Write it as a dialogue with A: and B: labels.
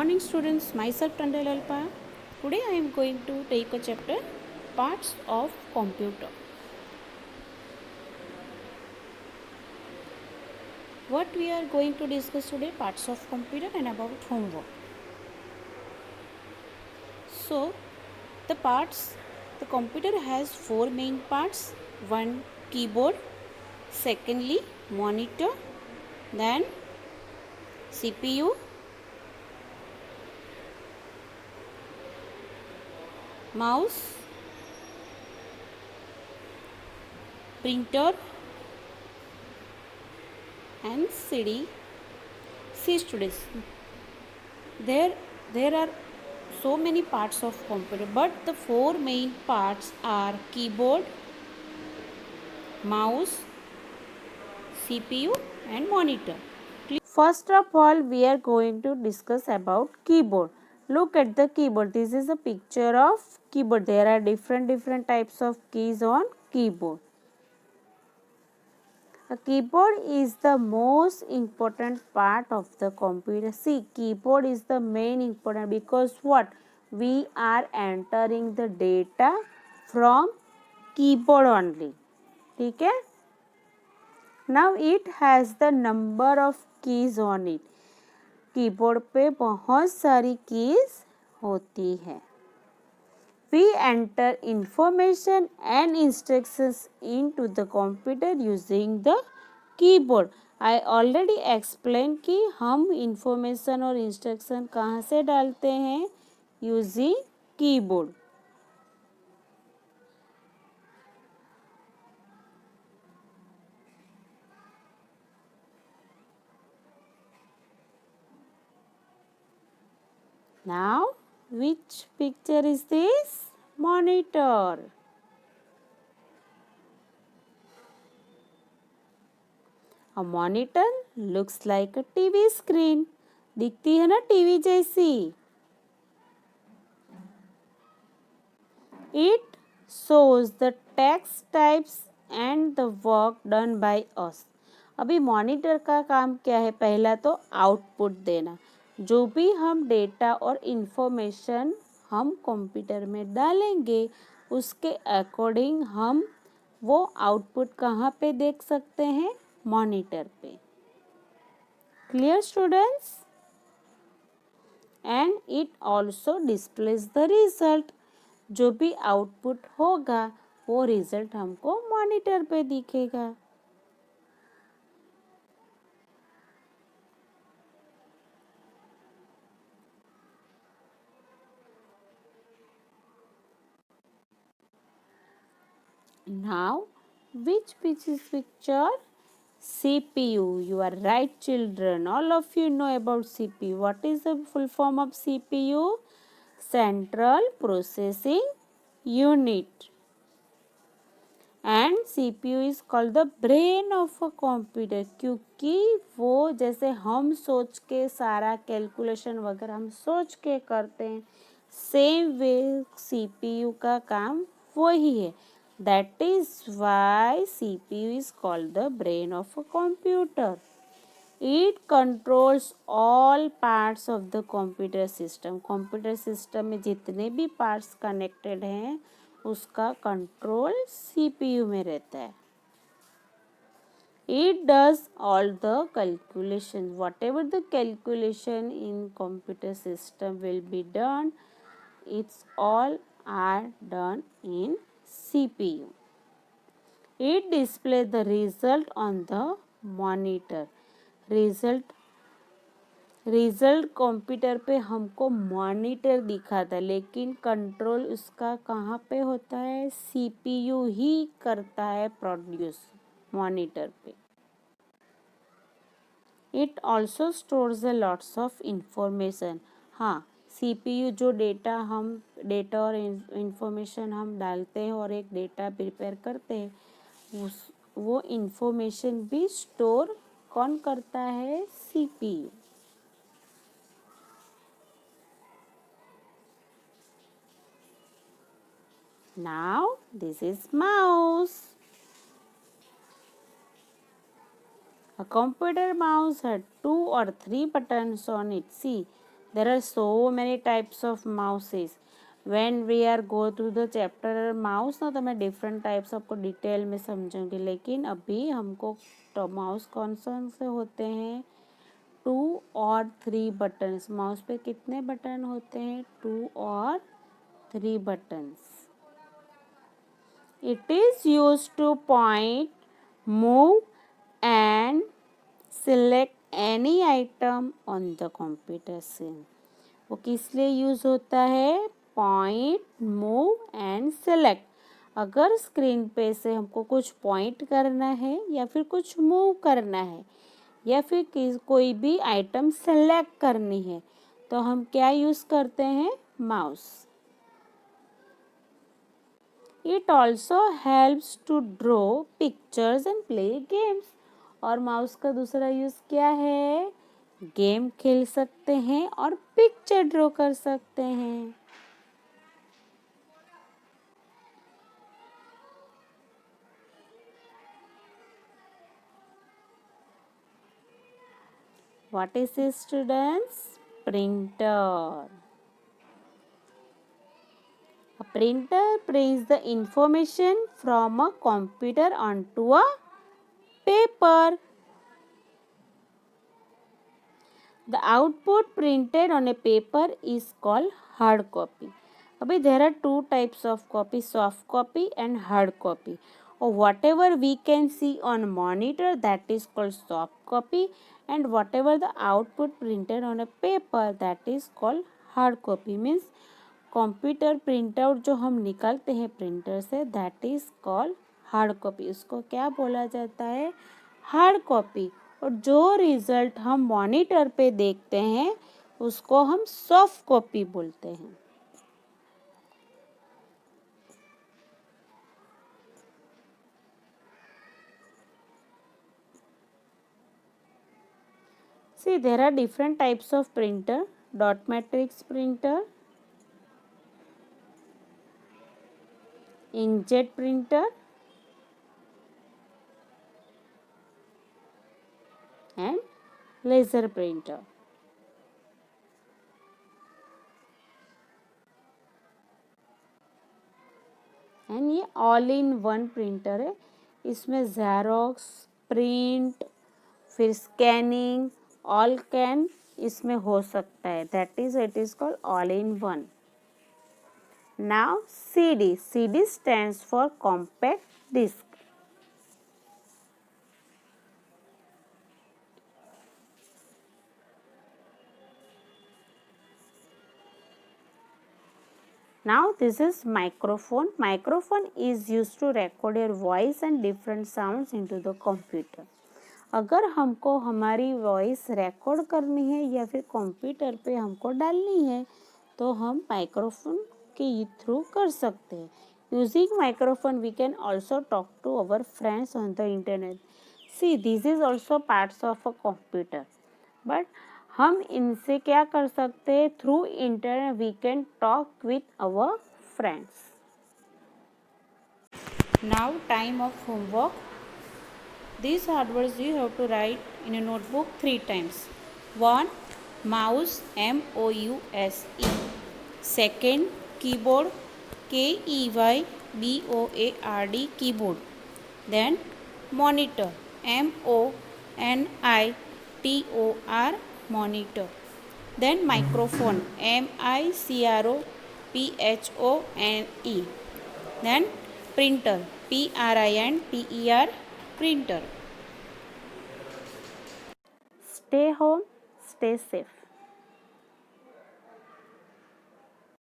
A: morning students, myself Tandal Alpa. Today I am going to take a chapter Parts of Computer. What we are going to discuss today, parts of computer and about homework. So the computer has four main parts. One, keyboard, secondly, monitor, then CPU, mouse, printer and CD. See students, there are so many parts of computer, but the four main parts are keyboard, mouse, CPU and monitor. First of all, we are going to discuss about keyboard. Look at the keyboard. This is a picture of keyboard. There are different types of keys on keyboard. A keyboard is the most important part of the computer. See, keyboard is the main important because what? We are entering the data from keyboard only. ठीक है? Now it has the number of keys on it. Keyboard पे बहुत सारी keys होती है. We enter information and instructions into the computer using the keyboard. I already explained कि हम information और instruction कहाँ से डालते हैं? Using keyboard. Now, which picture is this? Monitor. A monitor looks like a TV screen. दिखती है ना टीवी जैसी. It shows the text types and the work done by us. अभी मॉनिटर का काम क्या है? पहला तो आउटपुट देना. जो भी हम डेटा और इन्फॉर्मेशन हम कंप्यूटर में डालेंगे उसके अकॉर्डिंग हम वो आउटपुट कहाँ पे देख सकते हैं? मॉनिटर पे. Clear students? And it also displays the result. जो भी आउटपुट होगा वो रिजल्ट हमको मॉनिटर पे दिखेगा. Now, which picture? CPU. You are right, children. All of you know about CPU. What is the full form of CPU? Central Processing Unit. And CPU is called the brain of a computer. क्योंकि वो जैसे हम सोच के सारा calculation वगैरह हम सोच के करते हैं सेम वे CPU का काम वही है. That is why CPU is called the brain of a computer. It controls all parts of the computer system. Computer system में जितने भी पार्ट्स कनेक्टेड हैं उसका कंट्रोल CPU में रहता है. It does all the calculation. Whatever the calculation in computer system will be done, it's all are done in CPU. It displays the result on the monitor. Result computer पे हमको monitor दिखाता है लेकिन control उसका कहाँ पे होता है? CPU ही करता है प्रोड्यूस मॉनिटर पे. It also stores a lots of information. हाँ, CPU जो डेटा और इंफॉर्मेशन हम डालते हैं और एक डेटा प्रिपेयर करते हैं वो इंफॉर्मेशन भी स्टोर कौन करता है? CPU. Now this is mouse. A computer mouse had 2 or 3 buttons on it. See, There are so many types of mouses. When we are go through the chapter mouse ना, तो मैं different types आपको detail में समझूंगी, लेकिन अभी हमको तो mouse कौन से होते हैं, 2 और 3 बटन्स। माउस पे कितने बटन होते हैं, 2 और 3 buttons. It is used to point, move and select any item on the computer screen. वो किस लिए यूज़ होता है, पॉइंट, मूव एंड सेलेक्ट। अगर स्क्रीन पे से हमको कुछ पॉइंट करना है या फिर कुछ मूव करना है या फिर कोई भी आइटम सेलेक्ट करनी है तो हम क्या यूज़ करते हैं, mouse. It also helps to draw pictures and play games. और माउस का दूसरा यूज़ क्या है, गेम खेल सकते हैं और पिक्चर ड्रॉ कर सकते हैं। What is this, students? Printer. A printer prints the information from a computer onto a paper. The output printed on a paper is called hard copy. अभी there are two types of copy, soft copy and hard copy. Or whatever we can see on monitor, that is called soft copy, and whatever the output printed on a paper, that is called hard copy. Means computer print out जो हम निकालते हैं printer से, that is called hard copy. उसको क्या बोला जाता है, हार्ड कॉपी। और जो रिजल्ट हम मॉनिटर पे देखते हैं उसको हम सॉफ्ट कॉपी बोलते हैं। See, there are different types of printer: dot matrix printer, inkjet printer, and laser printer. And ये ऑल इन वन प्रिंटर है। इसमें ज़ेरॉक्स, प्रिंट, फिर स्कैनिंग, ऑल कैन इसमें हो सकता है। That is it is called all in one. Now CD. CD stands for compact disc. Now this is microphone. Microphone is used to record your voice and different sounds into the computer. अगर हमको हमारी voice record करनी है या फिर computer पे हमको डालनी है तो हम माइक्रोफोन के थ्रू कर सकते हैं। Using microphone we can also talk to our friends on the internet. See this is also parts of a computer, but हम इनसे क्या कर सकते हैं, through internet we can talk with our friends. Now time of homework. These hard words you have to write in a notebook 3 times. 1. Mouse, MOUSE. Second, keyboard, KEYBOARD, keyboard. Then monitor, MONITOR, monitor. Then microphone, MICROPHONE. Then printer, PRINTER, printer. Stay home, stay safe.